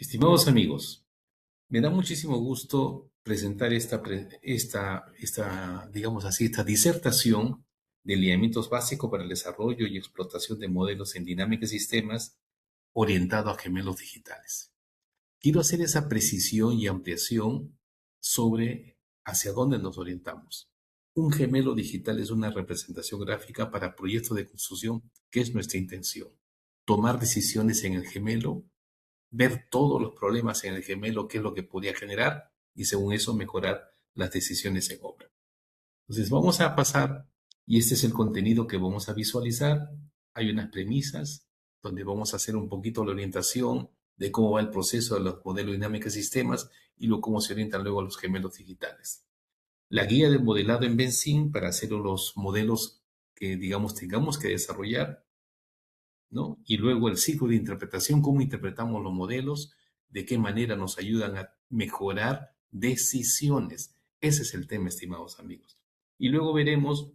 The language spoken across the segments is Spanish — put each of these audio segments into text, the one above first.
Estimados amigos, me da muchísimo gusto presentar digamos así, esta disertación de lineamientos básicos para el desarrollo y explotación de modelos en dinámica y sistemas orientado a gemelos digitales. Quiero hacer esa precisión y ampliación sobre hacia dónde nos orientamos. Un gemelo digital es una representación gráfica para proyectos de construcción, que es nuestra intención. Tomar decisiones en el gemelo, ver todos los problemas en el gemelo, qué es lo que podría generar y según eso mejorar las decisiones en obra. Entonces vamos a pasar y este es el contenido que vamos a visualizar. Hay unas premisas donde vamos a hacer un poquito la orientación de cómo va el proceso de los modelos dinámicos de sistemas y luego cómo se orientan luego a los gemelos digitales. La guía de modelado en Benzin para hacer los modelos que digamos tengamos que desarrollar, ¿no? Y luego el ciclo de interpretación, cómo interpretamos los modelos, de qué manera nos ayudan a mejorar decisiones. Ese es el tema, estimados amigos. Y luego veremos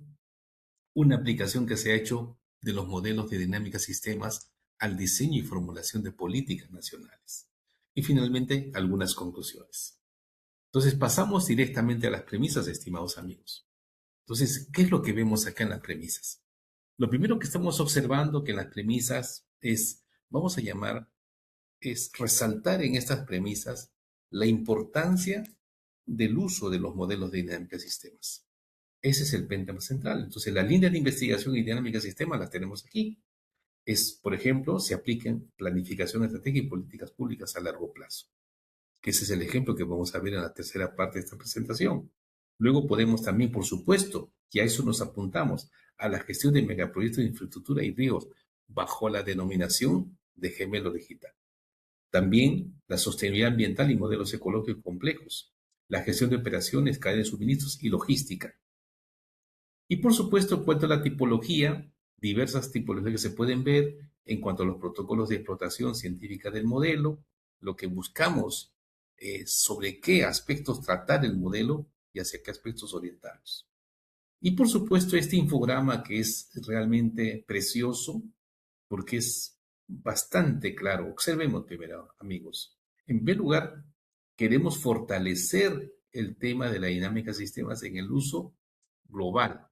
una aplicación que se ha hecho de los modelos de dinámica sistemas al diseño y formulación de políticas nacionales. Y finalmente, algunas conclusiones. Entonces, pasamos directamente a las premisas, estimados amigos. Entonces, ¿qué es lo que vemos acá en las premisas? Lo primero que estamos observando que en las premisas es, vamos a llamar, es resaltar en estas premisas la importancia del uso de los modelos de dinámica de sistemas. Ese es el tema central. Entonces, la línea de investigación y dinámica de sistemas las tenemos aquí. Es, por ejemplo, se apliquen planificación estratégica y políticas públicas a largo plazo, que ese es el ejemplo que vamos a ver en la tercera parte de esta presentación. Luego podemos también, por supuesto, y a eso nos apuntamos, a la gestión de megaproyectos de infraestructura y ríos bajo la denominación de gemelo digital. También la sostenibilidad ambiental y modelos ecológicos complejos, la gestión de operaciones, cadena de suministros y logística. Y por supuesto, en cuanto a la tipología, diversas tipologías que se pueden ver en cuanto a los protocolos de explotación científica del modelo, lo que buscamos es sobre qué aspectos tratar el modelo y hacia qué aspectos orientarnos. Y por supuesto, este infograma que es realmente precioso porque es bastante claro. Observemos primero, amigos. En primer lugar, queremos fortalecer el tema de la dinámica de sistemas en el uso global.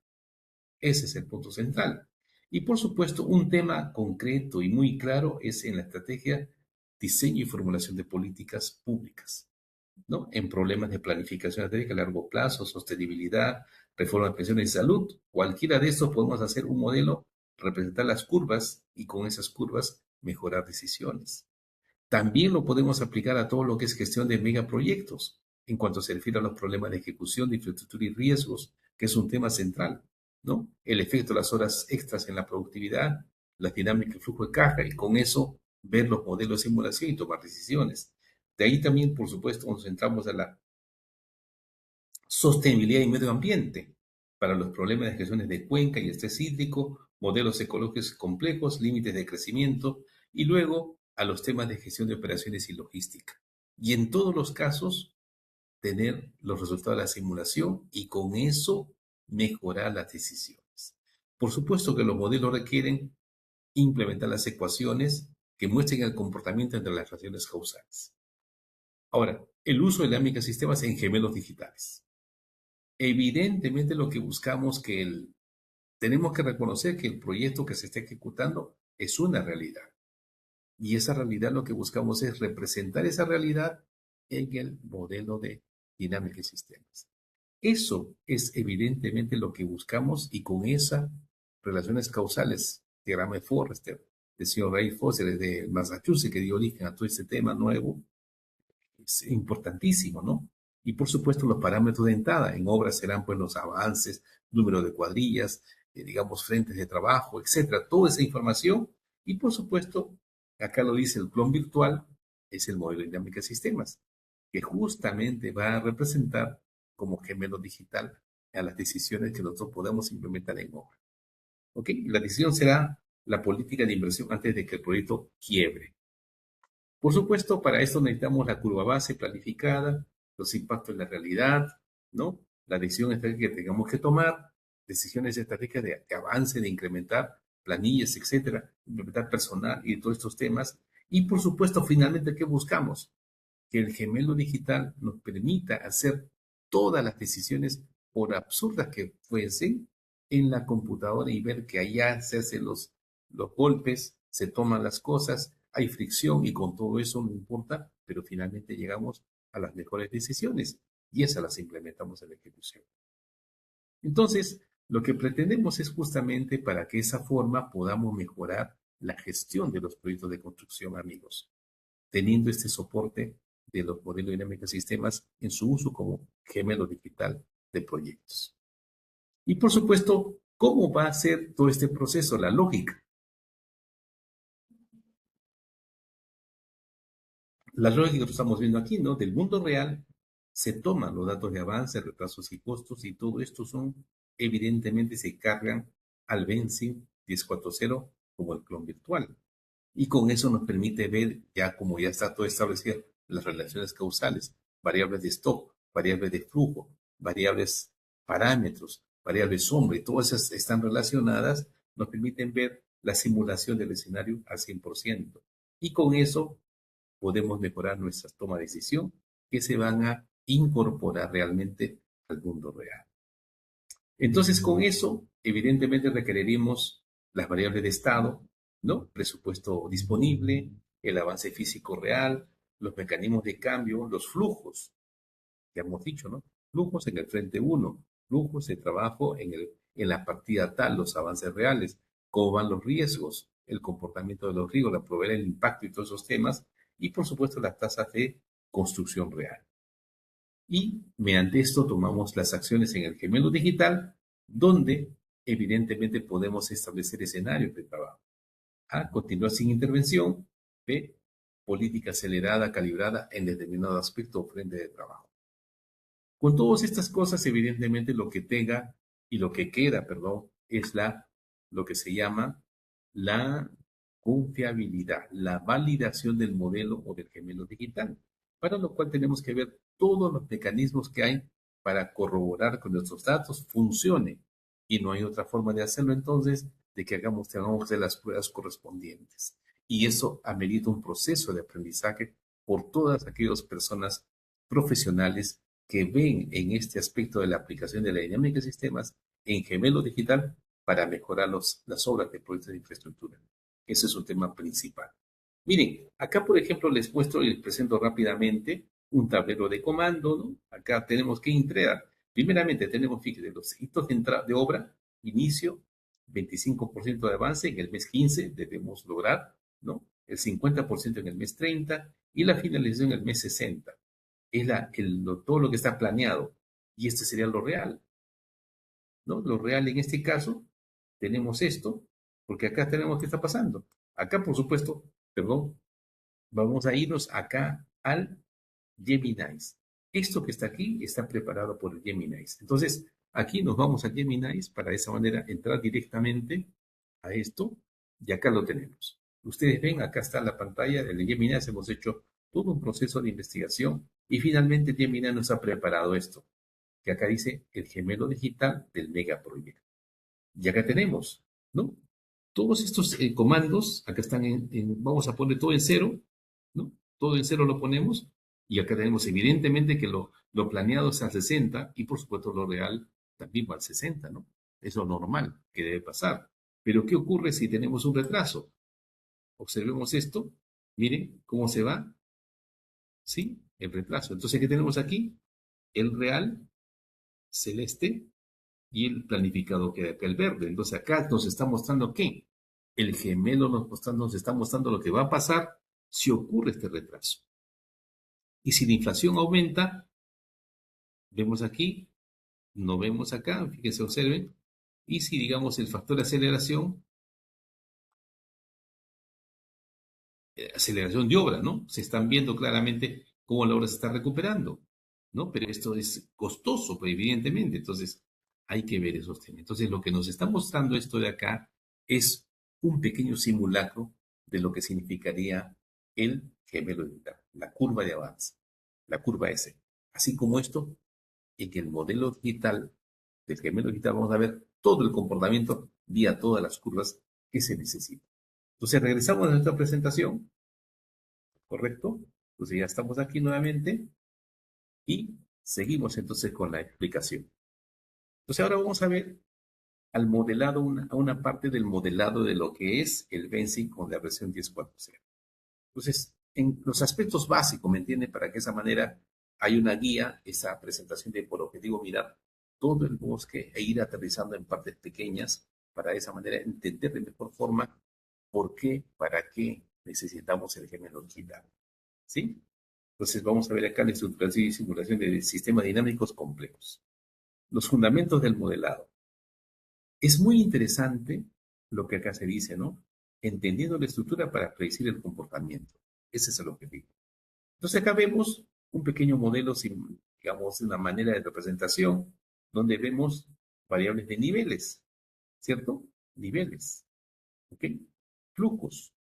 Ese es el punto central. Y por supuesto, un tema concreto y muy claro es en la estrategia, diseño y formulación de políticas públicas, ¿no? En problemas de planificación estratégica a largo plazo, sostenibilidad, reforma de pensiones y salud. Cualquiera de estos podemos hacer un modelo, representar las curvas y con esas curvas mejorar decisiones. También lo podemos aplicar a todo lo que es gestión de megaproyectos, en cuanto se refiere a los problemas de ejecución de infraestructura y riesgos, que es un tema central, ¿no? El efecto de las horas extras en la productividad, la dinámica de flujo de caja, y con eso ver los modelos de simulación y tomar decisiones. De ahí también, por supuesto, nos centramos en la sostenibilidad y medio ambiente para los problemas de gestiones de cuenca y estrés hídrico, modelos ecológicos complejos, límites de crecimiento y luego a los temas de gestión de operaciones y logística. Y en todos los casos, tener los resultados de la simulación y con eso mejorar las decisiones. Por supuesto que los modelos requieren implementar las ecuaciones que muestren el comportamiento entre las relaciones causales. Ahora, el uso de dinámica de sistemas en gemelos digitales. Evidentemente lo que buscamos tenemos que reconocer que el proyecto que se está ejecutando es una realidad. Y esa realidad lo que buscamos es representar esa realidad en el modelo de dinámica de sistemas. Eso es evidentemente lo que buscamos y con esas relaciones causales, diagrama de Forrester, del señor Ray Foster de Massachusetts, que dio origen a todo este tema nuevo, es importantísimo, ¿no? Y por supuesto los parámetros de entrada en obras serán pues los avances, número de cuadrillas, digamos frentes de trabajo, etcétera, toda esa información y por supuesto, acá lo dice el clon virtual, es el modelo de dinámica de sistemas, que justamente va a representar como gemelo digital a las decisiones que nosotros podamos implementar en obra. ¿Ok? La decisión será la política de inversión antes de que el proyecto quiebre. Por supuesto, para esto necesitamos la curva base planificada, los impactos en la realidad, ¿no? La decisión estratégica que tengamos que tomar, decisiones estratégicas de avance, de incrementar planillas, etcétera, implementar personal y todos estos temas, Y por supuesto, finalmente, ¿qué buscamos? Que el gemelo digital nos permita hacer todas las decisiones, por absurdas que fuesen, en la computadora y ver que allá se hacen los golpes, se toman las cosas, hay fricción y con todo eso no importa, pero finalmente llegamos a las mejores decisiones y esas las implementamos en la ejecución. Entonces, lo que pretendemos es justamente para que esa forma podamos mejorar la gestión de los proyectos de construcción, amigos, teniendo este soporte de los modelos dinámicos de sistemas en su uso como gemelo digital de proyectos. Y por supuesto, ¿cómo va a ser todo este proceso? La lógica. La lógica que estamos viendo aquí, ¿no? Del mundo real se toman los datos de avance, retrasos y costos y todo esto son, evidentemente, se cargan al Vensim 1040 como el clon virtual. Y con eso nos permite ver, ya como ya está todo establecido, las relaciones causales, variables de stock, variables de flujo, variables parámetros, variables sombra, y todas esas están relacionadas, nos permiten ver la simulación del escenario al 100%. Y con eso podemos mejorar nuestras tomas de decisión que se van a incorporar realmente al mundo real. Entonces, con eso, evidentemente requeriremos las variables de estado, ¿no? Presupuesto disponible, el avance físico real, los mecanismos de cambio, los flujos, ya hemos dicho, ¿no? Flujos en el frente uno, flujos de trabajo en la partida tal, los avances reales, cómo van los riesgos, el comportamiento de los riesgos, la probabilidad, el impacto y todos esos temas, y por supuesto las tasas de construcción real. Y mediante esto tomamos las acciones en el gemelo digital, donde evidentemente podemos establecer escenarios de trabajo. A, continuar sin intervención. B, política acelerada, calibrada en determinado aspecto o frente de trabajo. Con todas estas cosas, evidentemente lo que tenga y lo que queda, perdón, es lo que se llama la confiabilidad, la validación del modelo o del gemelo digital, para lo cual tenemos que ver todos los mecanismos que hay para corroborar que nuestros datos funcionen. Y no hay otra forma de hacerlo entonces de que tengamos de las pruebas correspondientes. Y eso amerita un proceso de aprendizaje por todas aquellas personas profesionales que ven en este aspecto de la aplicación de la dinámica de sistemas en gemelo digital para mejorar las obras de proyectos de infraestructura. Ese es un tema principal. Miren, acá por ejemplo les muestro y les presento rápidamente un tablero de comando, ¿no? Acá tenemos que entregar. Primeramente tenemos, fíjense, los hitos de obra, inicio, 25% de avance en el mes 15 debemos lograr, ¿no? El 50% en el mes 30 y la finalización en el mes 60. Es todo lo que está planeado y este sería lo real, ¿no? Lo real en este caso, tenemos esto, porque acá tenemos qué está pasando. Acá, por supuesto, perdón, vamos a irnos acá al Gemini's. Esto que está aquí está preparado por el Gemini's. Entonces, aquí nos vamos a Gemini's para de esa manera entrar directamente a esto y acá lo tenemos. Ustedes ven, acá está la pantalla del Gemini's. Hemos hecho todo un proceso de investigación y finalmente Gemini nos ha preparado esto, que acá dice el gemelo digital del megaproyecto. Y acá tenemos, ¿no? Todos estos comandos, acá están vamos a poner todo en cero, ¿no? Todo en cero lo ponemos y acá tenemos evidentemente que lo planeado es al 60 y por supuesto lo real también va al 60, ¿no? Es lo normal que debe pasar. Pero ¿qué ocurre si tenemos un retraso? Observemos esto, miren cómo se va, ¿sí? El retraso. Entonces, ¿qué tenemos aquí? El real celeste y el planificado que acá el verde. Entonces acá nos está mostrando que el gemelo nos está mostrando lo que va a pasar si ocurre este retraso. Y si la inflación aumenta, vemos aquí, no vemos acá, fíjense, observen, y si digamos el factor de aceleración de obra, ¿no? Se están viendo claramente cómo la obra se está recuperando, ¿no? Pero esto es costoso, pues, evidentemente, entonces hay que ver esos temas. Entonces, lo que nos está mostrando esto de acá es un pequeño simulacro de lo que significaría el gemelo digital, la curva de avance, la curva S. Así como esto, en el modelo digital del gemelo digital vamos a ver todo el comportamiento vía todas las curvas que se necesitan. Entonces, regresamos a nuestra presentación ¿correcto? Entonces ya estamos aquí nuevamente y seguimos entonces con la explicación. Entonces ahora vamos a ver al modelado, a una parte del modelado de lo que es el Benzing con la versión 10.4.0. Entonces, en los aspectos básicos, ¿me entienden? Para que de esa manera hay una guía, esa presentación de por objetivo mirar todo el bosque e ir aterrizando en partes pequeñas para de esa manera entender de mejor forma por qué, para qué necesitamos el gemelo digital. ¿Sí? Entonces vamos a ver acá la estructuración y simulación de sistemas dinámicos complejos. Los fundamentos del modelado. Es muy interesante lo que acá se dice, ¿no? Entendiendo la estructura para predecir el comportamiento. Ese es el objetivo. Entonces acá vemos un pequeño modelo, digamos, una manera de representación, donde vemos variables de niveles, ¿cierto? Niveles, ¿ok? Flujos.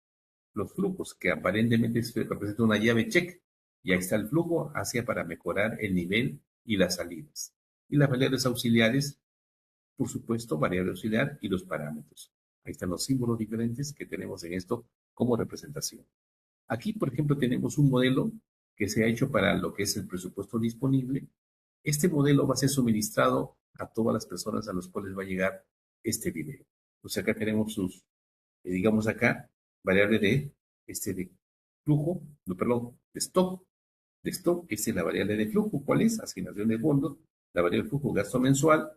Los flujos, que aparentemente representan una llave check. Y ahí está el flujo hacia para mejorar el nivel y las salidas. Y las variables auxiliares, por supuesto, variable auxiliar y los parámetros. Ahí están los símbolos diferentes que tenemos en esto como representación. Aquí, por ejemplo, tenemos un modelo que se ha hecho para lo que es el presupuesto disponible. Este modelo va a ser suministrado a todas las personas a las cuales va a llegar este video. Entonces acá tenemos sus, digamos acá, variable de flujo, no, perdón, de stock. De stock, esta es la variable de flujo. ¿Cuál es? Asignación de fondos. La variable de flujo, gasto mensual.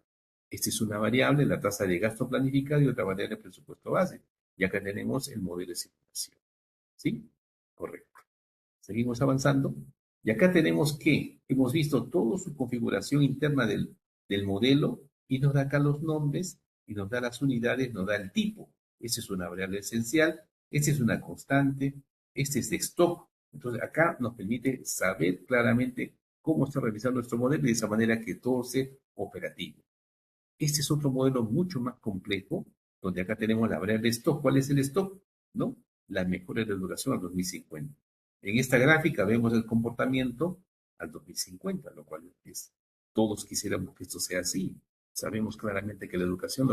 Esta es una variable, la tasa de gasto planificado y otra variable de presupuesto base. Y acá tenemos el modelo de simulación. ¿Sí? Correcto. Seguimos avanzando. Y acá tenemos que hemos visto toda su configuración interna del modelo y nos da acá los nombres y nos da las unidades, nos da el tipo. Esta es una variable esencial, esta es una constante, este es de stock. Entonces acá nos permite saber claramente cómo está realizando nuestro modelo y de esa manera que todo sea operativo. Este es otro modelo mucho más complejo, donde acá tenemos la variable stock. ¿Cuál es el stock? ¿No? La mejora de duración al 2050. En esta gráfica vemos el comportamiento al 2050, lo cual es, todos quisiéramos que esto sea así. Sabemos claramente que la educación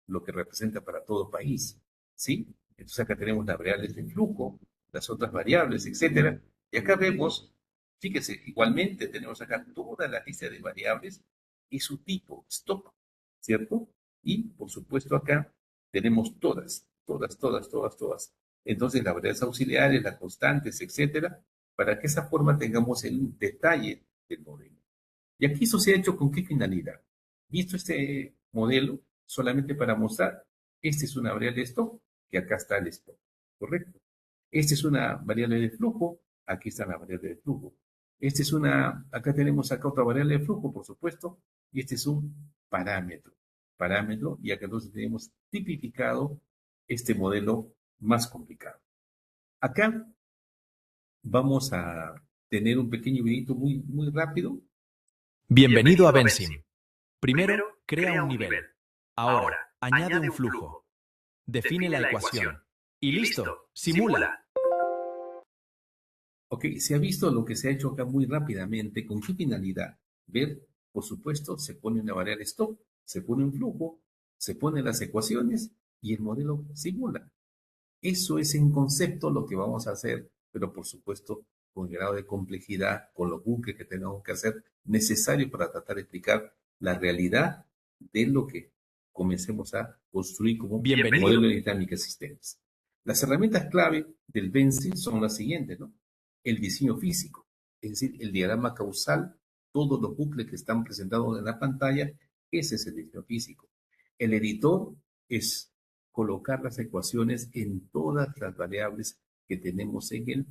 lo que representa para todo país, ¿sí? Entonces acá tenemos las variables de flujo, las otras variables, etcétera. Y acá vemos, fíjese, igualmente tenemos acá toda la lista de variables y su tipo, stock, ¿cierto? Y, por supuesto, acá tenemos todas. Entonces, las variables auxiliares, las constantes, etcétera, para que esa forma tengamos el detalle del modelo. Y aquí eso se ha hecho con qué finalidad. Visto este modelo, solamente para mostrar, esta es una variable de stock, que acá está el stock, ¿correcto? Esta es una variable de flujo, aquí está la variable de flujo. Acá tenemos acá otra variable de flujo, por supuesto, y este es un parámetro, y acá entonces tenemos tipificado este modelo más complicado. Acá vamos a tener un pequeño videito muy, muy rápido. Bienvenido a Benzim. Primero, crea un nivel. Ahora, añade un flujo. Define la ecuación. Y listo, simula. Ok, se ha visto lo que se ha hecho acá muy rápidamente. ¿Con qué finalidad? Ver, por supuesto, se pone una variable stop, se pone un flujo, se ponen las ecuaciones y el modelo simula. Eso es en concepto lo que vamos a hacer, pero por supuesto con el grado de complejidad, con los bucles que tenemos que hacer necesario para tratar de explicar la realidad de lo que comencemos a construir como modelo de dinámica de sistemas. Las herramientas clave del Benzing son las siguientes, ¿no? El diseño físico, es decir, el diagrama causal, todos los bucles que están presentados en la pantalla, ese es el diseño físico. El editor es colocar las ecuaciones en todas las variables que tenemos en el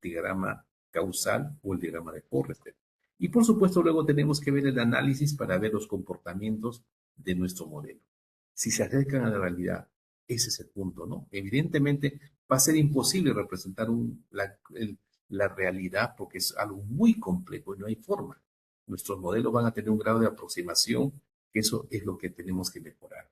diagrama causal o el diagrama de Forrester. Y por supuesto luego tenemos que ver el análisis para ver los comportamientos de nuestro modelo. Si se acercan a la realidad, ese es el punto, ¿no? Evidentemente va a ser imposible representar la realidad porque es algo muy complejo y no hay forma. Nuestros modelos van a tener un grado de aproximación, que eso es lo que tenemos que mejorar.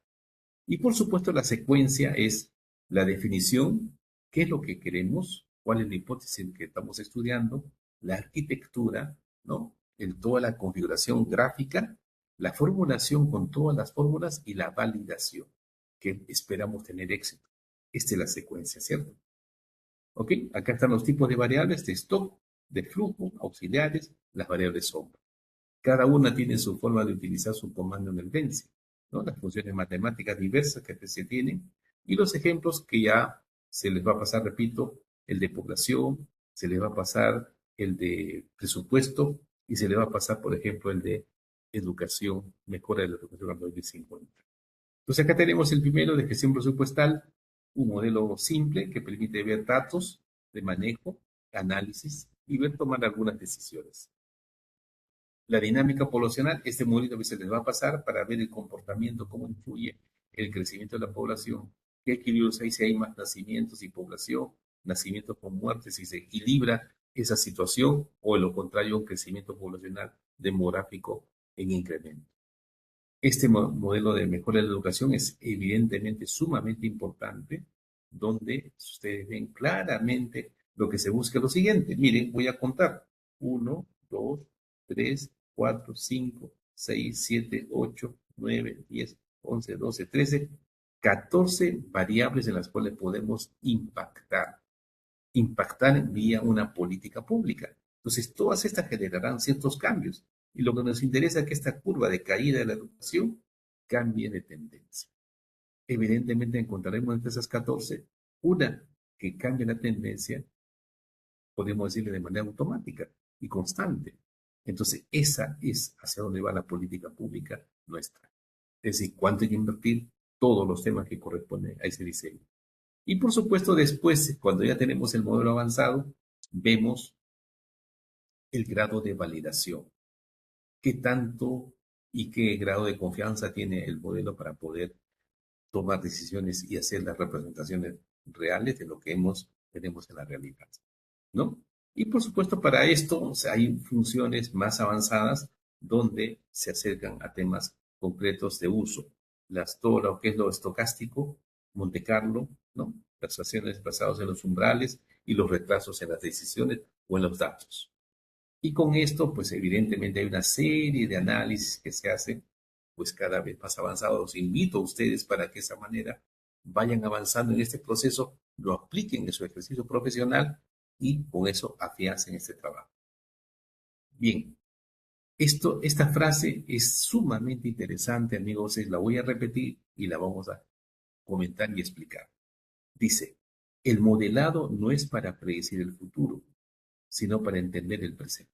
Y por supuesto la secuencia es la definición, qué es lo que queremos, cuál es la hipótesis que estamos estudiando, la arquitectura, ¿no? Toda la configuración gráfica, la formulación con todas las fórmulas y la validación, que esperamos tener éxito. Esta es la secuencia, ¿cierto? ¿Ok? Acá están los tipos de variables de stock, de flujo, auxiliares, las variables sombra. Cada una tiene su forma de utilizar su comando en el Vensim, ¿no? Las funciones matemáticas diversas que se tienen y los ejemplos que ya se les va a pasar, repito, el de población, se les va a pasar el de presupuesto y se les va a pasar, por ejemplo, el de educación, mejora de la educación al 2050. Entonces acá tenemos el primero de gestión presupuestal, un modelo simple que permite ver datos de manejo, análisis y ver tomar algunas decisiones. La dinámica poblacional, este modelo que se les va a pasar para ver el comportamiento, cómo influye el crecimiento de la población, qué equilibrios hay si hay más nacimientos y población, nacimientos con muertes, si se equilibra esa situación o en lo contrario, un crecimiento poblacional demográfico en incremento. Este modelo de mejora de la educación es evidentemente sumamente importante, donde ustedes ven claramente lo que se busca es lo siguiente. Miren, voy a contar. 1, 2, 3, 4, 5, 6, 7, 8, 9, 10, 11, 12, 13, 14 variables en las cuales podemos impactar. Impactar vía una política pública. Entonces, todas estas generarán ciertos cambios. Y lo que nos interesa es que esta curva de caída de la educación cambie de tendencia. Evidentemente encontraremos entre esas 14 una que cambie la tendencia, podemos decirle de manera automática y constante. Entonces, esa es hacia dónde va la política pública nuestra. Es decir, cuánto hay que invertir, todos los temas que corresponden a ese diseño. Y por supuesto, después, cuando ya tenemos el modelo avanzado, vemos el grado de validación. ¿Qué tanto y qué grado de confianza tiene el modelo para poder tomar decisiones y hacer las representaciones reales de lo que tenemos en la realidad? ¿No? Y por supuesto, para esto o sea, hay funciones más avanzadas donde se acercan a temas concretos de uso. Todo lo que es lo estocástico, Monte Carlo, ¿no? Las acciones basadas en los umbrales y los retrasos en las decisiones o en los datos. Y con esto, pues evidentemente hay una serie de análisis que se hacen, pues cada vez más avanzados. Los invito a ustedes para que de esa manera vayan avanzando en este proceso, lo apliquen en su ejercicio profesional y con eso afiancen este trabajo. Bien, esta frase es sumamente interesante, amigos. La voy a repetir y la vamos a comentar y explicar. Dice, el modelado no es para predecir el futuro, sino para entender el presente.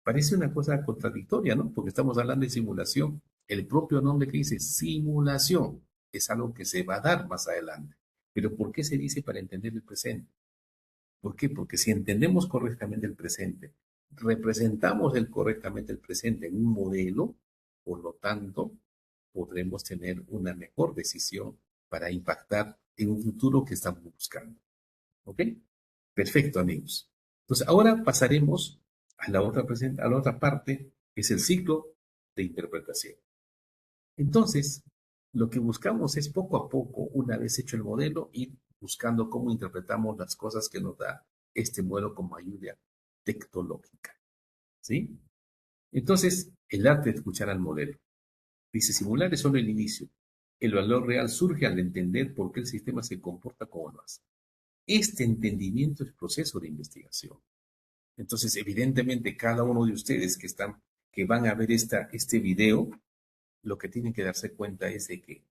Parece una cosa contradictoria, ¿no? Porque estamos hablando de simulación. El propio nombre que dice simulación es algo que se va a dar más adelante. Pero ¿por qué se dice para entender el presente? ¿Por qué? Porque si entendemos correctamente el presente, representamos correctamente el presente en un modelo, por lo tanto, podremos tener una mejor decisión para impactar en un futuro que estamos buscando. ¿Ok? Perfecto, amigos. Entonces, ahora pasaremos a la otra parte, que es el ciclo de interpretación. Entonces, lo que buscamos es poco a poco, una vez hecho el modelo, ir buscando cómo interpretamos las cosas que nos da este modelo como ayuda tecnológica. ¿Sí? Entonces, el arte de escuchar al modelo. Dice, simular es solo el inicio. El valor real surge al entender por qué el sistema se comporta como lo hace. Este entendimiento es proceso de investigación. Entonces, evidentemente, cada uno de ustedes que van a ver este video, lo que tienen que darse cuenta es de que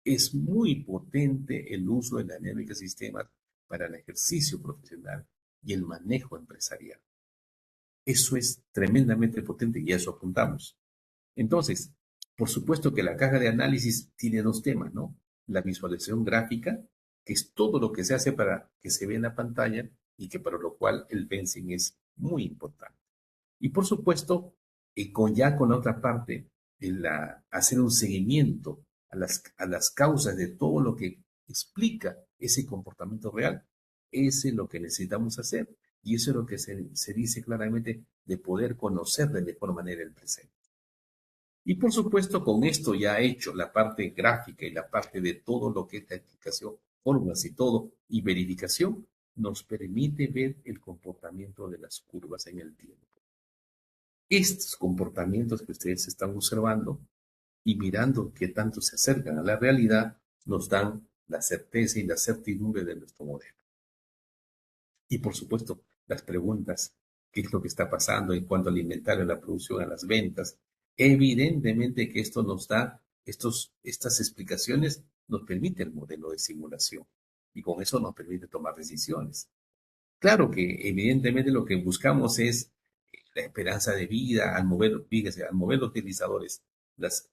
es muy potente el uso de la dinámica de sistemas para el ejercicio profesional y el manejo empresarial. Eso es tremendamente potente y a eso apuntamos. Entonces, por supuesto que la caja de análisis tiene dos temas, ¿no? La visualización gráfica, que es todo lo que se hace para que se vea en la pantalla y que para lo cual el Vensim es muy importante. Y por supuesto, con la otra parte, hacer un seguimiento a las causas de todo lo que explica ese comportamiento real, ese es lo que necesitamos hacer y eso es lo que se dice claramente de poder conocer de mejor manera el presente. Y por supuesto, con esto ya hecho la parte gráfica y la parte de todo lo que es la explicación, fórmulas y todo, y verificación, nos permite ver el comportamiento de las curvas en el tiempo. Estos comportamientos que ustedes están observando y mirando qué tanto se acercan a la realidad, nos dan la certeza y la certidumbre de nuestro modelo. Y por supuesto, las preguntas, ¿qué es lo que está pasando en cuanto al inventario, a la producción, a las ventas? Evidentemente que esto nos da, estas explicaciones nos permite el modelo de simulación y con eso nos permite tomar decisiones. Claro que evidentemente lo que buscamos es la esperanza de vida al mover, fíjese, al mover los utilizadores,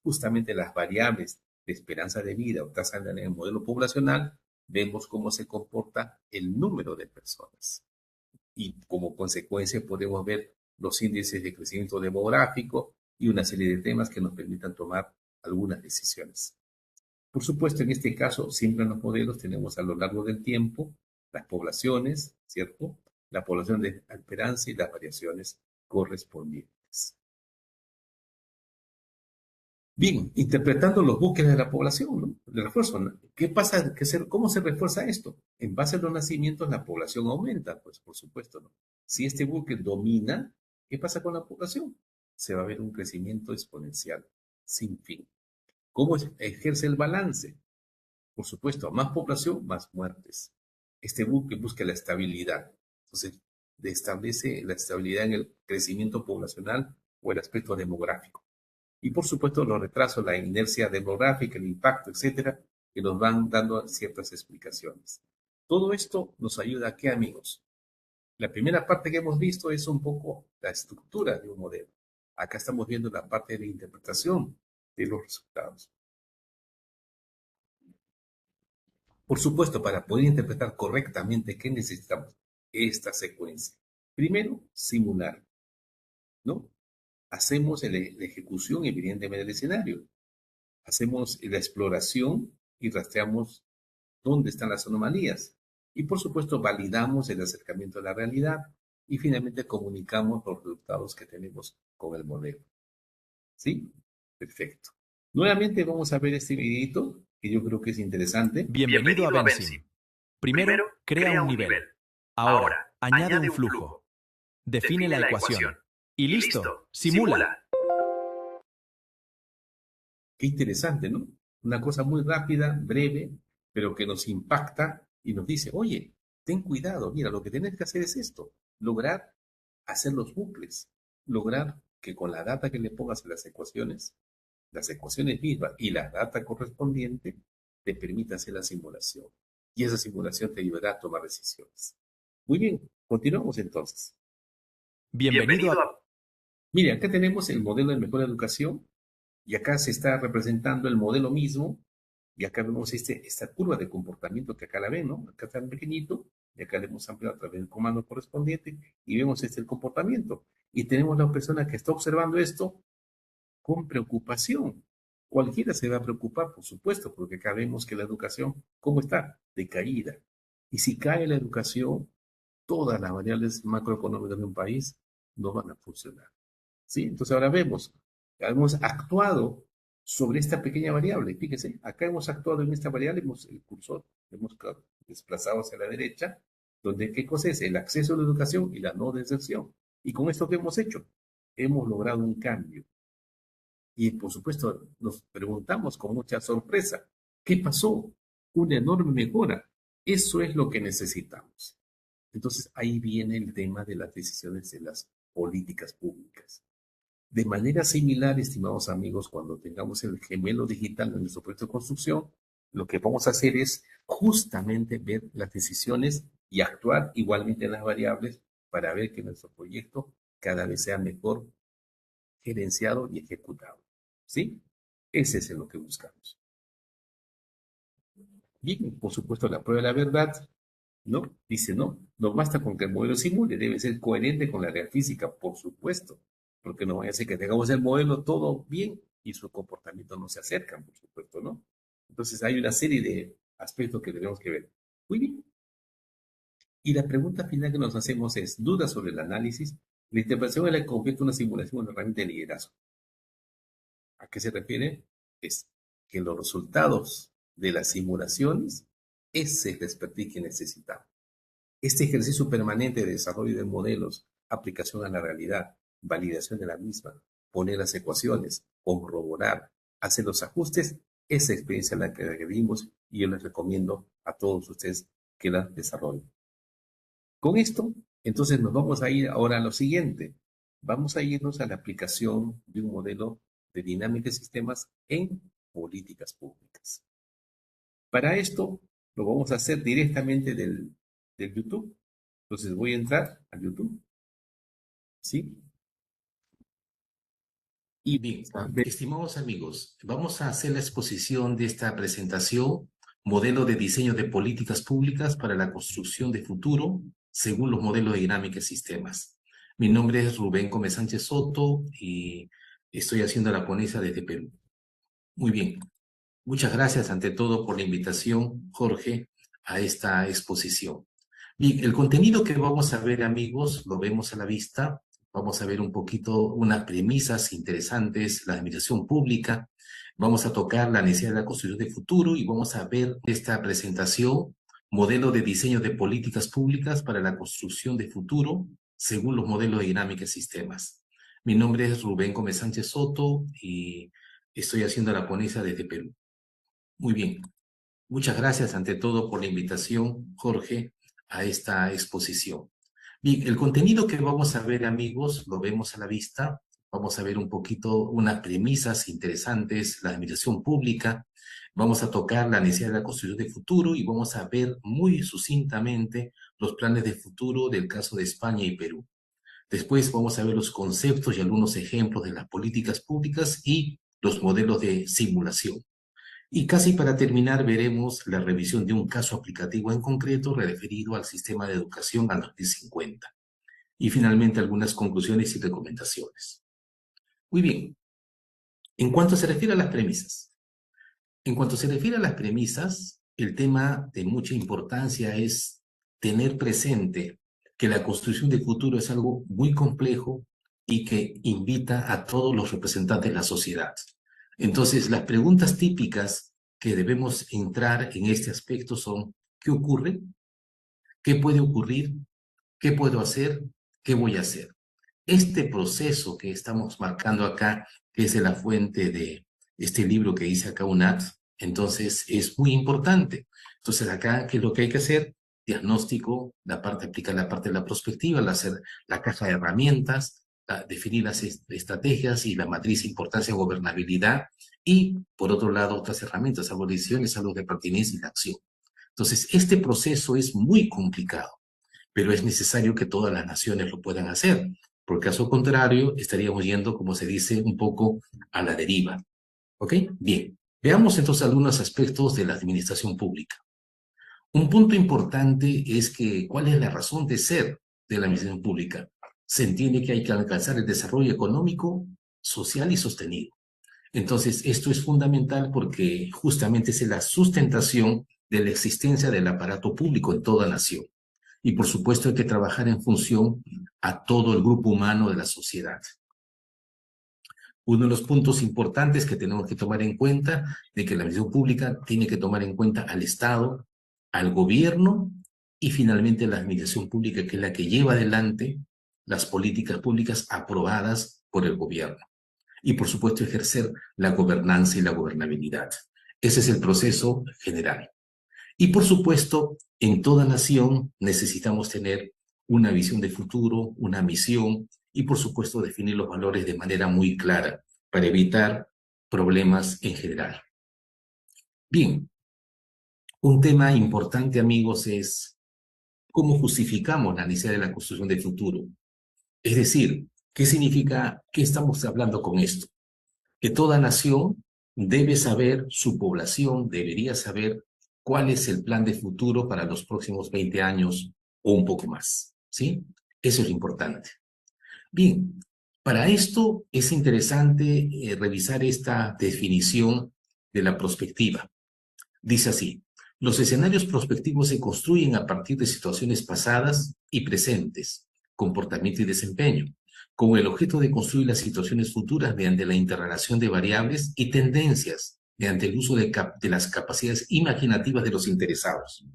justamente las variables de esperanza de vida o tasa en el modelo poblacional, vemos cómo se comporta el número de personas. Y como consecuencia podemos ver los índices de crecimiento demográfico y una serie de temas que nos permitan tomar algunas decisiones. Por supuesto, en este caso, siempre en los modelos tenemos a lo largo del tiempo las poblaciones, ¿cierto? La población de esperanza y las variaciones correspondientes. Bien, interpretando los buques de la población, ¿no? De refuerzo. ¿Qué pasa? ¿Cómo se refuerza esto? En base a los nacimientos, la población aumenta, pues por supuesto, ¿no? Si este buque domina, ¿qué pasa con la población? Se va a ver un crecimiento exponencial, sin fin. ¿Cómo ejerce el balance? Por supuesto, a más población, más muertes. Este buque busca la estabilidad. Entonces, establece la estabilidad en el crecimiento poblacional o el aspecto demográfico. Y por supuesto, los retrasos, la inercia demográfica, el impacto, etcétera, que nos van dando ciertas explicaciones. Todo esto nos ayuda a qué, amigos. La primera parte que hemos visto es un poco la estructura de un modelo. Acá estamos viendo la parte de interpretación de los resultados. Por supuesto, para poder interpretar correctamente qué necesitamos, esta secuencia. Primero, simular, ¿no? Hacemos la ejecución, evidentemente, del escenario. Hacemos la exploración y rastreamos dónde están las anomalías. Y por supuesto, validamos el acercamiento a la realidad y finalmente comunicamos los resultados que tenemos con el modelo. ¿Sí? Perfecto. Nuevamente vamos a ver este videito que yo creo que es interesante. Bienvenido a Bensim. Primero, crea un nivel. Ahora, añade un flujo. Define la ecuación. Y listo, simula. Qué interesante, ¿no? Una cosa muy rápida, breve, pero que nos impacta y nos dice, oye, ten cuidado, mira, lo que tienes que hacer es esto, lograr hacer los bucles, lograr que con la data que le pongas a las ecuaciones mismas y la data correspondiente, te permita hacer la simulación. Y esa simulación te ayudará a tomar decisiones. Muy bien, continuamos entonces. Bienvenido a... Mire, acá tenemos el modelo de mejor educación y acá se está representando el modelo mismo y acá vemos esta curva de comportamiento que acá la ven, ¿no? Acá está en pequeñito y acá le hemos ampliado a través del comando correspondiente y vemos el comportamiento. Y tenemos la persona que está observando esto con preocupación. Cualquiera se va a preocupar, por supuesto, porque acá vemos que la educación, ¿cómo está? Decaída. Y si cae la educación, todas las variables macroeconómicas de un país no van a funcionar. ¿Sí? Entonces ahora vemos, hemos actuado sobre esta pequeña variable. Fíjese, acá hemos actuado en esta variable, el cursor hemos desplazado hacia la derecha, donde ¿qué cosa es? El acceso a la educación y la no deserción. Y con esto que hemos hecho, hemos logrado un cambio. Y por supuesto nos preguntamos con mucha sorpresa, ¿qué pasó? Una enorme mejora. Eso es lo que necesitamos. Entonces ahí viene el tema de las decisiones de las políticas públicas. De manera similar, estimados amigos, cuando tengamos el gemelo digital en nuestro proyecto de construcción, lo que vamos a hacer es justamente ver las decisiones y actuar igualmente en las variables para ver que nuestro proyecto cada vez sea mejor gerenciado y ejecutado. ¿Sí? Ese es lo que buscamos. Bien, por supuesto, la prueba de la verdad, ¿no? Dice, no basta con que el modelo simule, debe ser coherente con la realidad física, por supuesto, porque no vaya a ser que tengamos el modelo todo bien y su comportamiento no se acercan, por supuesto, ¿no? Entonces hay una serie de aspectos que tenemos que ver. Muy bien. Y la pregunta final que nos hacemos es, ¿dudas sobre el análisis? La interpretación es la que convierte una simulación en una herramienta de liderazgo. ¿A qué se refiere? Es que los resultados de las simulaciones, ese es el expertise que necesitamos. Este ejercicio permanente de desarrollo de modelos, aplicación a la realidad, validación de la misma, poner las ecuaciones, corroborar, hacer los ajustes, esa experiencia la que vivimos y yo les recomiendo a todos ustedes que la desarrollen. Con esto, entonces nos vamos a ir ahora a lo siguiente. Vamos a irnos a la aplicación de un modelo de dinámica de sistemas en políticas públicas. Para esto, lo vamos a hacer directamente del YouTube. Entonces voy a entrar al YouTube, ¿sí? Y bien, estimados amigos, vamos a hacer la exposición de esta presentación, modelo de diseño de políticas públicas para la construcción de futuro, según los modelos de dinámica de sistemas. Mi nombre es Rubén Gómez Sánchez Soto y estoy haciendo la ponencia desde Perú. Muy bien, muchas gracias ante todo por la invitación, Jorge, a esta exposición. Bien, el contenido que vamos a ver, amigos, lo vemos a la vista. Vamos a ver un poquito unas premisas interesantes, la administración pública. Vamos a tocar la necesidad de la construcción de futuro y vamos a ver esta presentación, modelo de diseño de políticas públicas para la construcción de futuro, según los modelos de dinámica de sistemas. Mi nombre es Rubén Gómez Sánchez Soto y estoy haciendo la ponencia desde Perú. Muy bien. Muchas gracias ante todo por la invitación, Jorge, a esta exposición. Bien, el contenido que vamos a ver, amigos, lo vemos a la vista. Vamos a ver un poquito unas premisas interesantes, la administración pública. Vamos a tocar la necesidad de la construcción de futuro y vamos a ver muy sucintamente los planes de futuro del caso de España y Perú. Después vamos a ver los conceptos y algunos ejemplos de las políticas públicas y los modelos de simulación. Y casi para terminar veremos la revisión de un caso aplicativo en concreto referido al sistema de educación al 2050. Y finalmente algunas conclusiones y recomendaciones. Muy bien. En cuanto se refiere a las premisas. En cuanto se refiere a las premisas, el tema de mucha importancia es tener presente que la construcción del futuro es algo muy complejo y que invita a todos los representantes de la sociedad. Entonces, las preguntas típicas que debemos entrar en este aspecto son: ¿qué ocurre? ¿Qué puede ocurrir? ¿Qué puedo hacer? ¿Qué voy a hacer? Este proceso que estamos marcando acá, que es de la fuente de este libro que dice acá UNAT, entonces es muy importante. Entonces acá, ¿qué es lo que hay que hacer? Diagnóstico, aplicar la parte de la perspectiva, hacer la caja de herramientas, definir las estrategias y la matriz de importancia de gobernabilidad y, por otro lado, otras herramientas, salvo decisiones, salvo de pertinencia y la acción. Entonces, este proceso es muy complicado, pero es necesario que todas las naciones lo puedan hacer. Por caso contrario, estaríamos yendo, como se dice, un poco a la deriva. ¿Ok? Bien. Veamos entonces algunos aspectos de la administración pública. Un punto importante es que, ¿cuál es la razón de ser de la administración pública? Se entiende que hay que alcanzar el desarrollo económico, social y sostenido. Entonces, esto es fundamental porque justamente es la sustentación de la existencia del aparato público en toda nación. Y por supuesto hay que trabajar en función a todo el grupo humano de la sociedad. Uno de los puntos importantes que tenemos que tomar en cuenta de que la administración pública tiene que tomar en cuenta al Estado, al gobierno y finalmente la administración pública, que es la que lleva adelante las políticas públicas aprobadas por el gobierno. Y por supuesto ejercer la gobernanza y la gobernabilidad. Ese es el proceso general. Y por supuesto, en toda nación necesitamos tener una visión de futuro, una misión y por supuesto definir los valores de manera muy clara para evitar problemas en general. Bien, un tema importante, amigos, es cómo justificamos la necesidad de la construcción del futuro. Es decir, ¿qué significa, qué estamos hablando con esto? Que toda nación debe saber, su población debería saber cuál es el plan de futuro para los próximos 20 años o un poco más, ¿sí? Eso es lo importante. Bien, para esto es interesante revisar esta definición de la prospectiva. Dice así: los escenarios prospectivos se construyen a partir de situaciones pasadas y presentes, comportamiento y desempeño, con el objeto de construir las situaciones futuras mediante la interrelación de variables y tendencias, mediante el uso de las capacidades imaginativas de los interesados.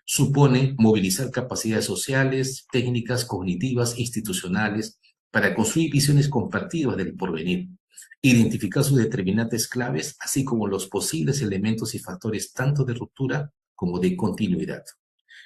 Supone movilizar capacidades sociales, técnicas, cognitivas, institucionales, para construir visiones compartidas del porvenir, identificar sus determinantes claves, así como los posibles elementos y factores tanto de ruptura como de continuidad.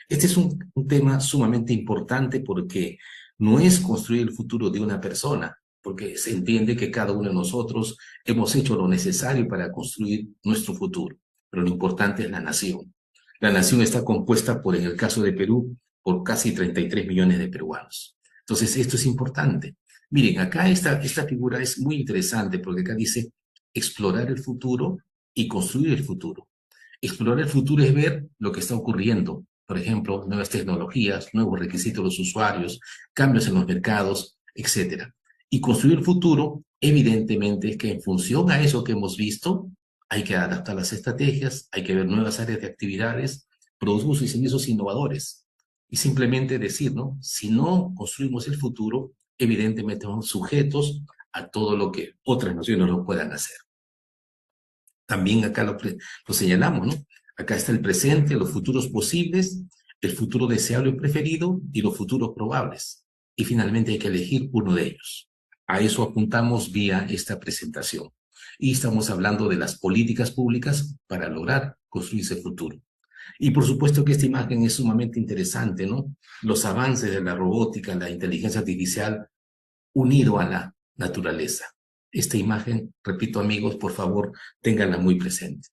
Este es un tema sumamente importante porque no es construir el futuro de una persona, porque se entiende que cada uno de nosotros hemos hecho lo necesario para construir nuestro futuro, pero lo importante es la nación. La nación está compuesta por, en el caso de Perú, por casi 33 millones de peruanos. Entonces, esto es importante. Miren, acá esta figura es muy interesante porque acá dice explorar el futuro y construir el futuro. Explorar el futuro es ver lo que está ocurriendo, por ejemplo, nuevas tecnologías, nuevos requisitos de los usuarios, cambios en los mercados, etcétera. Y construir el futuro, evidentemente, es que en función a eso que hemos visto, hay que adaptar las estrategias, hay que ver nuevas áreas de actividades, productos y servicios innovadores. Y simplemente decir, ¿no? Si no construimos el futuro, evidentemente vamos sujetos a todo lo que otras naciones no puedan hacer. También acá lo señalamos, ¿no? Acá está el presente, los futuros posibles, el futuro deseable y preferido y los futuros probables. Y finalmente hay que elegir uno de ellos. A eso apuntamos vía esta presentación. Y estamos hablando de las políticas públicas para lograr construir ese futuro. Y por supuesto que esta imagen es sumamente interesante, ¿no? Los avances de la robótica, la inteligencia artificial, unido a la naturaleza. Esta imagen, repito amigos, por favor, ténganla muy presente.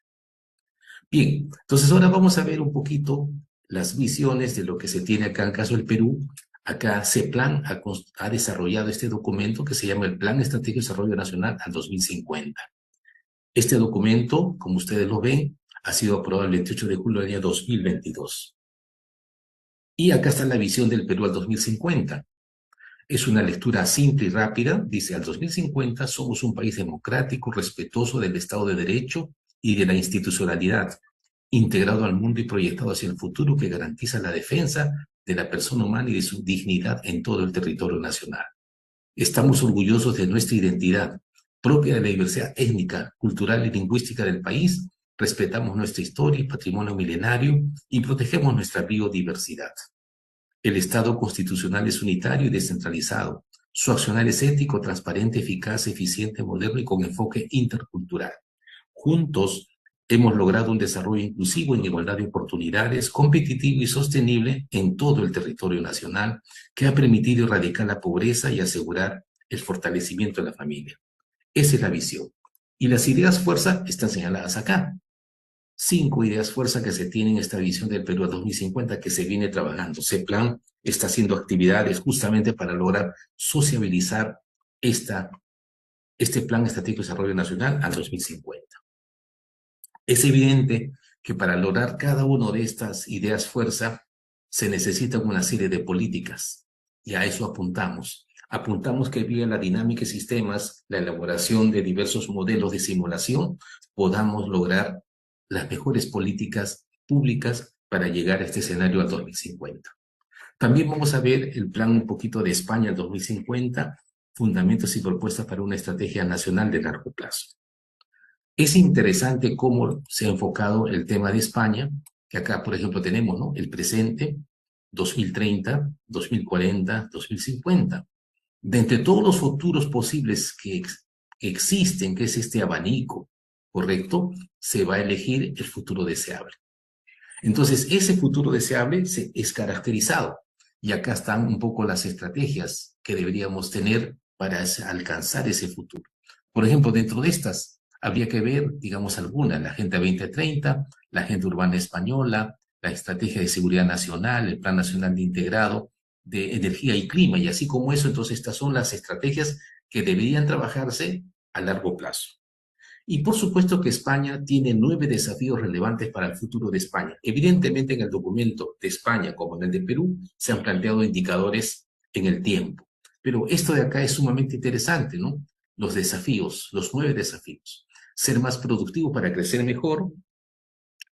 Bien, entonces ahora vamos a ver un poquito las visiones de lo que se tiene acá en el caso del Perú. Acá CEPLAN ha desarrollado este documento que se llama el Plan Estratégico de Desarrollo Nacional al 2050. Este documento, como ustedes lo ven, ha sido aprobado el 28 de julio del año 2022. Y acá está la visión del Perú al 2050. Es una lectura simple y rápida. Dice, al 2050 somos un país democrático, respetuoso del Estado de Derecho y de la institucionalidad, integrado al mundo y proyectado hacia el futuro que garantiza la defensa de la persona humana y de su dignidad en todo el territorio nacional. Estamos orgullosos de nuestra identidad, propia de la diversidad étnica, cultural y lingüística del país. Respetamos nuestra historia y patrimonio milenario y protegemos nuestra biodiversidad. El Estado constitucional es unitario y descentralizado. Su accionar es ético, transparente, eficaz, eficiente, moderno y con enfoque intercultural. Juntos hemos logrado un desarrollo inclusivo en igualdad de oportunidades, competitivo y sostenible en todo el territorio nacional, que ha permitido erradicar la pobreza y asegurar el fortalecimiento de la familia. Esa es la visión. Y las ideas fuerza están señaladas acá. 5 ideas fuerza que se tienen en esta visión del Perú a 2050 que se viene trabajando. CEPLAN está haciendo actividades justamente para lograr sociabilizar este Plan Estratégico de Desarrollo Nacional al 2050. Es evidente que para lograr cada una de estas ideas fuerza se necesita una serie de políticas y a eso apuntamos. Apuntamos que vía la dinámica de sistemas, la elaboración de diversos modelos de simulación, podamos lograr las mejores políticas públicas para llegar a este escenario al 2050. También vamos a ver el plan un poquito de España al 2050, fundamentos y propuestas para una estrategia nacional de largo plazo. Es interesante cómo se ha enfocado el tema de España, que acá, por ejemplo, tenemos, ¿no?, el presente, 2030, 2040, 2050. De entre todos los futuros posibles que existen, que es este abanico, ¿correcto? Se va a elegir el futuro deseable. Entonces, ese futuro deseable es caracterizado. Y acá están un poco las estrategias que deberíamos tener para alcanzar ese futuro. Por ejemplo, dentro de estas, habría que ver, digamos, algunas: la Agenda 2030, la Agenda Urbana Española, la Estrategia de Seguridad Nacional, el Plan Nacional de Integrado de Energía y Clima, y así como eso, entonces estas son las estrategias que deberían trabajarse a largo plazo. Y por supuesto que España tiene 9 desafíos relevantes para el futuro de España. Evidentemente en el documento de España como en el de Perú se han planteado indicadores en el tiempo. Pero esto de acá es sumamente interesante, ¿no? Los desafíos, los 9 desafíos. Ser más productivo para crecer mejor,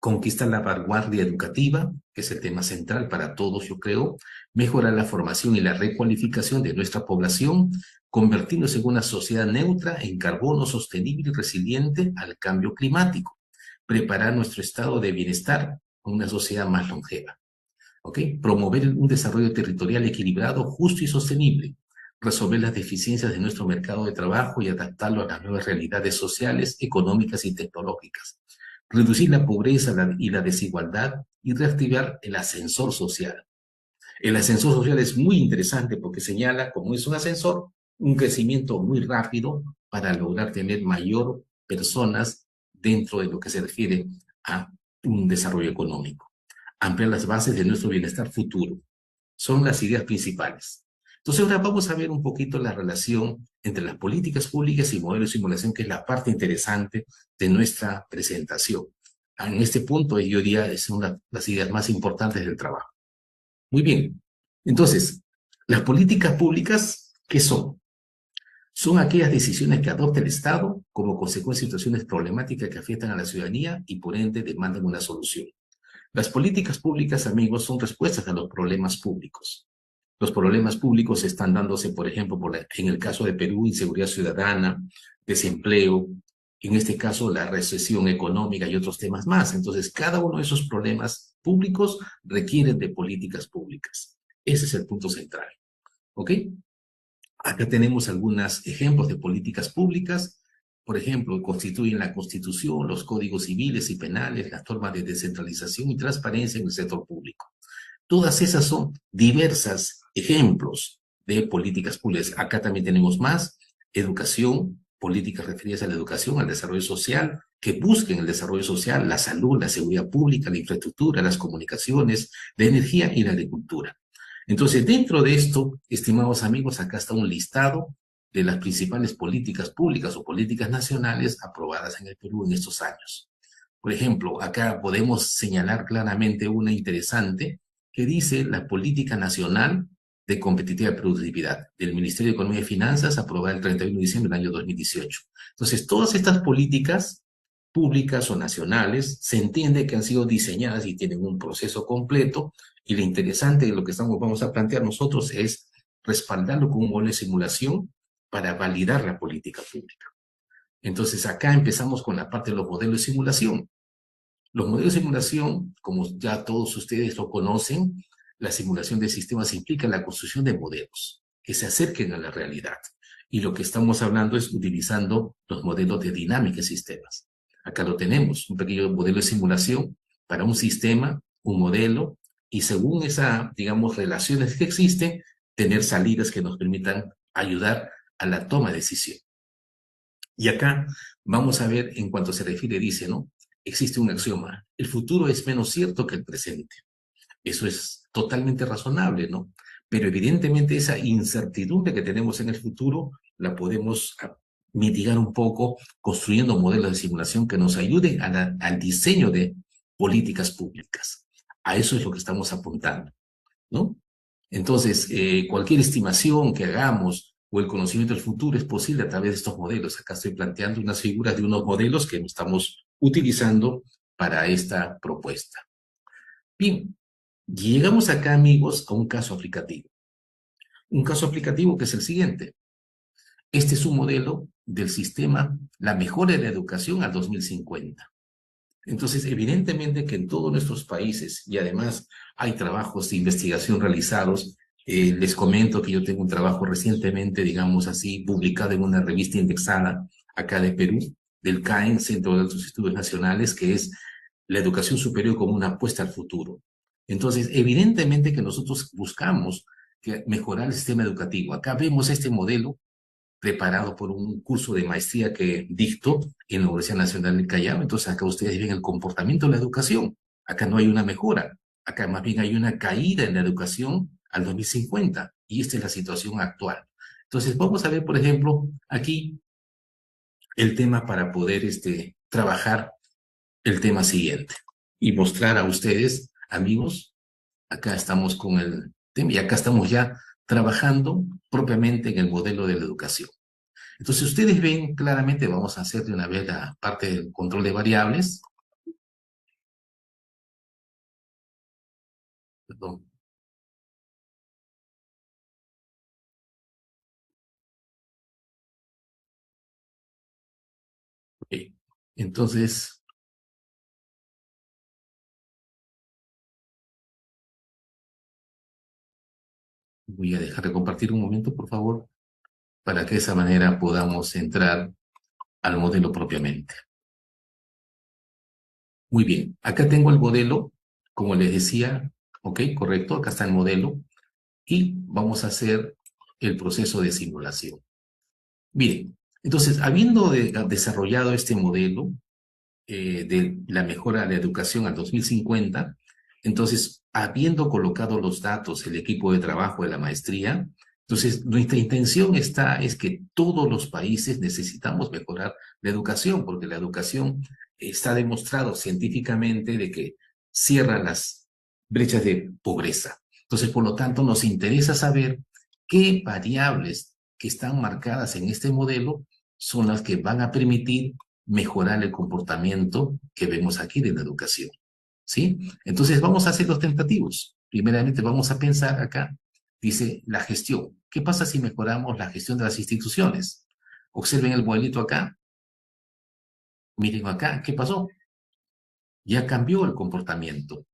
conquistar la vanguardia educativa, que es el tema central para todos, yo creo, mejorar la formación y la recualificación de nuestra población, convertirnos en una sociedad neutra en carbono sostenible y resiliente al cambio climático, preparar nuestro estado de bienestar con una sociedad más longeva, ¿ok? Promover un desarrollo territorial equilibrado, justo y sostenible, resolver las deficiencias de nuestro mercado de trabajo y adaptarlo a las nuevas realidades sociales, económicas y tecnológicas, reducir la pobreza y la desigualdad y reactivar el ascensor social. El ascensor social es muy interesante porque señala, como es un ascensor, un crecimiento muy rápido para lograr tener mayor personas dentro de lo que se refiere a un desarrollo económico. Ampliar las bases de nuestro bienestar futuro. Son las ideas principales. Entonces ahora vamos a ver un poquito la relación entre las políticas públicas y modelos de simulación, que es la parte interesante de nuestra presentación. En este punto, yo diría, son las ideas más importantes del trabajo. Muy bien. Entonces, las políticas públicas, ¿qué son? Son aquellas decisiones que adopta el Estado como consecuencia de situaciones problemáticas que afectan a la ciudadanía y por ende demandan una solución. Las políticas públicas, amigos, son respuestas a los problemas públicos. Los problemas públicos están dándose, por ejemplo, en el caso de Perú, inseguridad ciudadana, desempleo, en este caso la recesión económica y otros temas más. Entonces, cada uno de esos problemas públicos requieren de políticas públicas. Ese es el punto central. ¿Ok? Acá tenemos algunos ejemplos de políticas públicas. Por ejemplo, constituyen la Constitución, los códigos civiles y penales, las normas de descentralización y transparencia en el sector público. Todas esas son diversos ejemplos de políticas públicas. Acá también tenemos más: educación, políticas referidas a la educación, al desarrollo social, que busquen el desarrollo social, la salud, la seguridad pública, la infraestructura, las comunicaciones, la energía y la agricultura. Entonces, dentro de esto, estimados amigos, acá está un listado de las principales políticas públicas o políticas nacionales aprobadas en el Perú en estos años. Por ejemplo, acá podemos señalar claramente una interesante que dice la Política Nacional de Competitividad y Productividad del Ministerio de Economía y Finanzas, aprobada el 31 de diciembre del año 2018. Entonces, todas estas políticas públicas o nacionales se entiende que han sido diseñadas y tienen un proceso completo, y lo interesante de lo que vamos a plantear nosotros es respaldarlo con un modelo de simulación para validar la política pública. Entonces, acá empezamos con la parte de los modelos de simulación. Los modelos de simulación, como ya todos ustedes lo conocen, la simulación de sistemas implica la construcción de modelos que se acerquen a la realidad. Y lo que estamos hablando es utilizando los modelos de dinámica de sistemas. Acá lo tenemos, un pequeño modelo de simulación para un sistema, un modelo, y según esas, digamos, relaciones que existen, tener salidas que nos permitan ayudar a la toma de decisión. Y acá vamos a ver, en cuanto se refiere, dice, ¿no? Existe un axioma: el futuro es menos cierto que el presente. Eso es totalmente razonable, ¿no? Pero evidentemente esa incertidumbre que tenemos en el futuro la podemos mitigar un poco construyendo modelos de simulación que nos ayuden al diseño de políticas públicas. A eso es lo que estamos apuntando, ¿no? Entonces, cualquier estimación que hagamos o el conocimiento del futuro es posible a través de estos modelos. Acá estoy planteando unas figuras de unos modelos que estamos utilizando para esta propuesta. Bien, llegamos acá, amigos, a un caso aplicativo. Un caso aplicativo que es el siguiente. Este es un modelo del sistema La Mejora de la Educación al 2050. Entonces, evidentemente que en todos nuestros países, y además hay trabajos de investigación realizados, les comento que yo tengo un trabajo recientemente, digamos así, publicado en una revista indexada acá de Perú, del CAEN, Centro de Altos Estudios Nacionales, que es la educación superior como una apuesta al futuro. Entonces, evidentemente que nosotros buscamos mejorar el sistema educativo. Acá vemos este modelo preparado por un curso de maestría que dicto en la Universidad Nacional del Callao. Entonces acá ustedes ven el comportamiento de la educación. Acá no hay una mejora, acá más bien hay una caída en la educación al 2050, y esta es la situación actual. Entonces vamos a ver, por ejemplo, aquí el tema para poder trabajar el tema siguiente y mostrar a ustedes, amigos, acá estamos con el tema y acá estamos ya trabajando propiamente en el modelo de la educación. Entonces, ustedes ven claramente, vamos a hacer de una vez la parte del control de variables. Perdón. Ok. Entonces, voy a dejar de compartir un momento, por favor, para que de esa manera podamos entrar al modelo propiamente. Muy bien, acá tengo el modelo como les decía, ok, correcto, acá está el modelo, y vamos a hacer el proceso de simulación. Miren, entonces, habiendo desarrollado este modelo de la mejora de la educación al 2050, entonces, habiendo colocado los datos, el equipo de trabajo de la maestría, entonces, nuestra intención es que todos los países necesitamos mejorar la educación, porque la educación está demostrado científicamente de que cierra las brechas de pobreza. Entonces, por lo tanto, nos interesa saber qué variables que están marcadas en este modelo son las que van a permitir mejorar el comportamiento que vemos aquí de la educación, ¿sí? Entonces vamos a hacer los tentativos. Primeramente vamos a pensar acá, dice la gestión. ¿Qué pasa si mejoramos la gestión de las instituciones? Observen el modelito acá. Miren acá, ¿qué pasó? Ya cambió el comportamiento.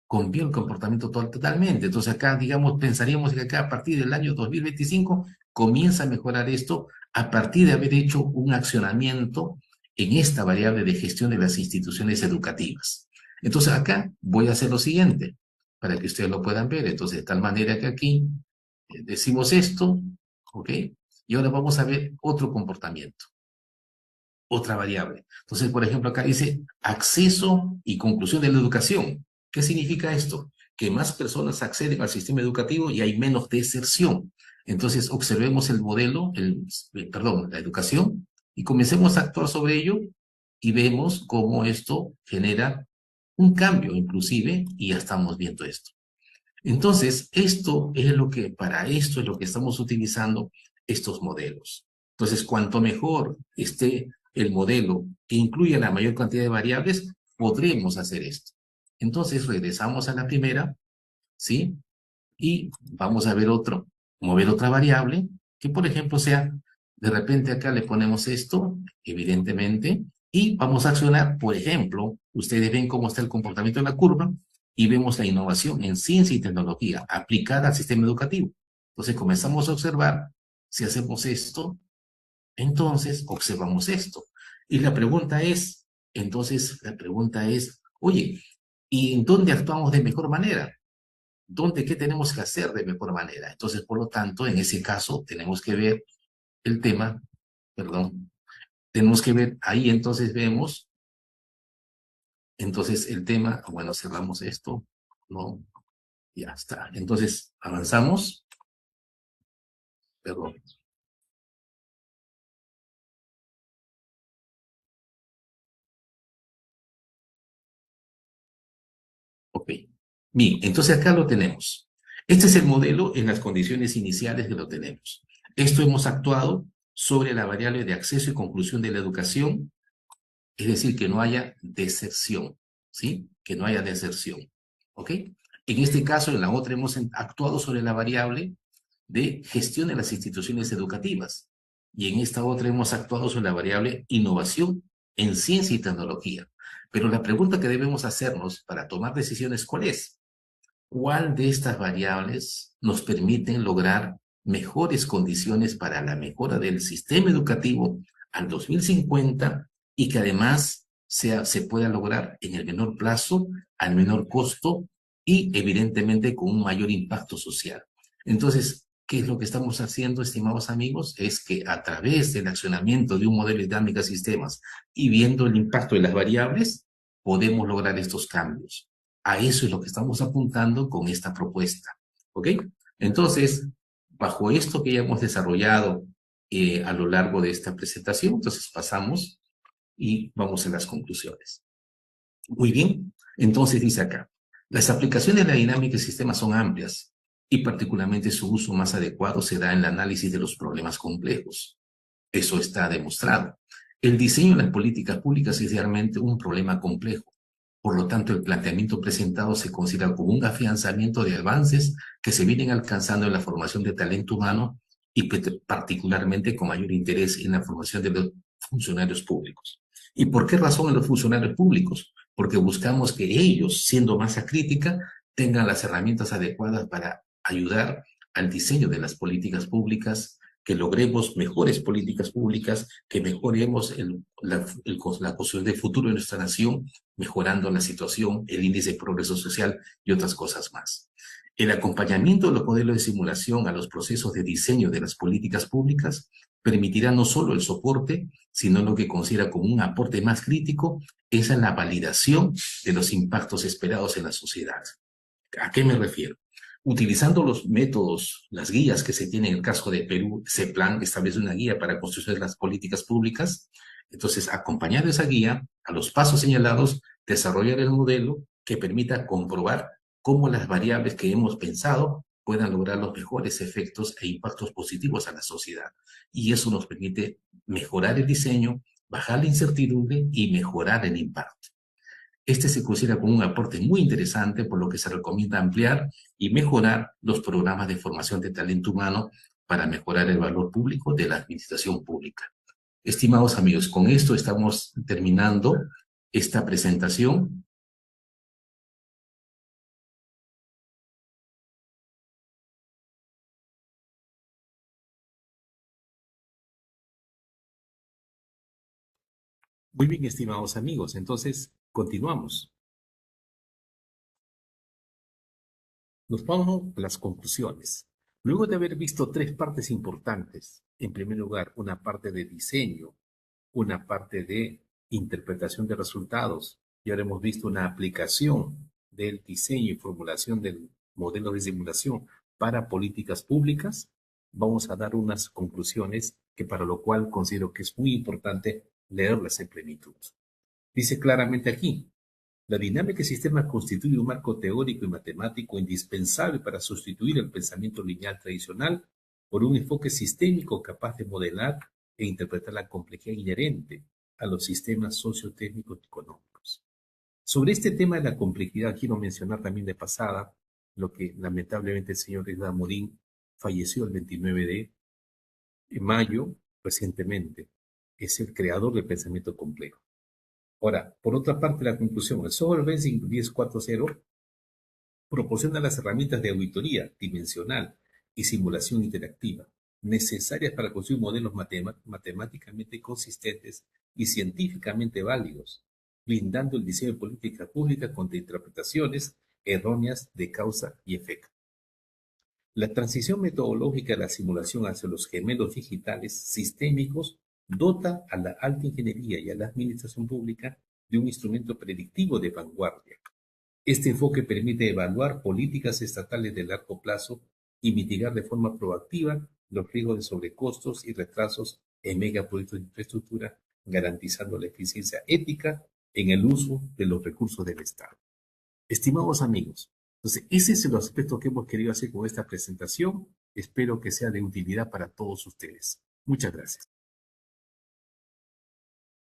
Cambió el comportamiento totalmente. Entonces acá, digamos, pensaríamos que acá a partir del año 2025 comienza a mejorar esto a partir de haber hecho un accionamiento en esta variable de gestión de las instituciones educativas. Entonces acá voy a hacer lo siguiente, para que ustedes lo puedan ver. Entonces, de tal manera que aquí decimos esto, ¿ok? Y ahora vamos a ver otro comportamiento, otra variable. Entonces, por ejemplo, acá dice acceso y conclusión de la educación. ¿Qué significa esto? Que más personas acceden al sistema educativo y hay menos deserción. Entonces, observemos el modelo, perdón, la educación, y comencemos a actuar sobre ello y vemos cómo esto genera un cambio inclusive, y ya estamos viendo esto. Entonces, para esto es lo que estamos utilizando estos modelos. Entonces, cuanto mejor esté el modelo que incluya la mayor cantidad de variables, podremos hacer esto. Entonces, regresamos a la primera, ¿sí? Y vamos a ver mover otra variable, que por ejemplo sea, de repente acá le ponemos esto, evidentemente, y vamos a accionar, por ejemplo, ustedes ven cómo está el comportamiento de la curva, y vemos la innovación en ciencia y tecnología aplicada al sistema educativo. Entonces comenzamos a observar, si hacemos esto, entonces observamos esto. Y la pregunta es, oye, ¿y en dónde actuamos de mejor manera? ¿Qué tenemos que hacer de mejor manera? Entonces, por lo tanto, en ese caso, tenemos que ver el tema, perdón, tenemos que ver, ahí entonces vemos, entonces el tema, bueno, cerramos esto, no, ya está. Entonces, avanzamos, perdón. Ok. Bien, entonces acá lo tenemos. Este es el modelo en las condiciones iniciales que lo tenemos. Esto hemos actuado sobre la variable de acceso y conclusión de la educación, es decir, que no haya deserción, ¿sí? Que no haya deserción, ¿ok? En este caso, en la otra hemos actuado sobre la variable de gestión de las instituciones educativas, y en esta otra hemos actuado sobre la variable innovación en ciencia y tecnología. Pero la pregunta que debemos hacernos para tomar decisiones, ¿cuál es? ¿Cuál de estas variables nos permiten lograr mejores condiciones para la mejora del sistema educativo al 2050 y que además se pueda lograr en el menor plazo, al menor costo y evidentemente con un mayor impacto social? Entonces, ¿qué es lo que estamos haciendo, estimados amigos? Es que a través del accionamiento de un modelo de dinámica de sistemas y viendo el impacto de las variables, podemos lograr estos cambios. A eso es lo que estamos apuntando con esta propuesta, ¿ok? Entonces, bajo esto que ya hemos desarrollado a lo largo de esta presentación, entonces pasamos y vamos a las conclusiones. Muy bien, entonces dice acá, las aplicaciones de la dinámica de sistemas son amplias y particularmente su uso más adecuado se da en el análisis de los problemas complejos. Eso está demostrado. El diseño de las políticas públicas es realmente un problema complejo. Por lo tanto, el planteamiento presentado se considera como un afianzamiento de avances que se vienen alcanzando en la formación de talento humano y particularmente con mayor interés en la formación de los funcionarios públicos. ¿Y por qué razón en los funcionarios públicos? Porque buscamos que ellos, siendo masa crítica, tengan las herramientas adecuadas para ayudar al diseño de las políticas públicas que logremos mejores políticas públicas, que mejoremos la construcción del futuro de nuestra nación, mejorando la situación, el índice de progreso social y otras cosas más. El acompañamiento de los modelos de simulación a los procesos de diseño de las políticas públicas permitirá no solo el soporte, sino lo que considera como un aporte más crítico, es a la validación de los impactos esperados en la sociedad. ¿A qué me refiero? Utilizando los métodos, las guías que se tienen en el caso de Perú, CEPLAN establece una guía para construir las políticas públicas. Entonces, acompañar esa guía a los pasos señalados, desarrollar el modelo que permita comprobar cómo las variables que hemos pensado puedan lograr los mejores efectos e impactos positivos a la sociedad. Y eso nos permite mejorar el diseño, bajar la incertidumbre y mejorar el impacto. Este se considera como un aporte muy interesante, por lo que se recomienda ampliar y mejorar los programas de formación de talento humano para mejorar el valor público de la administración pública. Estimados amigos, con esto estamos terminando esta presentación. Muy bien, estimados amigos, entonces continuamos. Nos vamos a las conclusiones. Luego de haber visto tres partes importantes, en primer lugar, una parte de diseño, una parte de interpretación de resultados, y ahora hemos visto una aplicación del diseño y formulación del modelo de simulación para políticas públicas, vamos a dar unas conclusiones que para lo cual considero que es muy importante leerlas en plenitud. Dice claramente aquí, la dinámica del sistema constituye un marco teórico y matemático indispensable para sustituir el pensamiento lineal tradicional por un enfoque sistémico capaz de modelar e interpretar la complejidad inherente a los sistemas sociotécnicos y económicos. Sobre este tema de la complejidad, quiero mencionar también de pasada lo que lamentablemente el señor Edgar Morin falleció el 29 de mayo recientemente. Es el creador del pensamiento complejo. Ahora, por otra parte, la conclusión, el software Basic 10.4.0 proporciona las herramientas de auditoría dimensional y simulación interactiva necesarias para construir modelos matemáticamente consistentes y científicamente válidos, blindando el diseño de política pública contra interpretaciones erróneas de causa y efecto. La transición metodológica de la simulación hacia los gemelos digitales sistémicos dota a la alta ingeniería y a la administración pública de un instrumento predictivo de vanguardia. Este enfoque permite evaluar políticas estatales de largo plazo y mitigar de forma proactiva los riesgos de sobrecostos y retrasos en megaproyectos de infraestructura, garantizando la eficiencia ética en el uso de los recursos del Estado. Estimados amigos, entonces ese es el aspecto que hemos querido hacer con esta presentación. Espero que sea de utilidad para todos ustedes. Muchas gracias.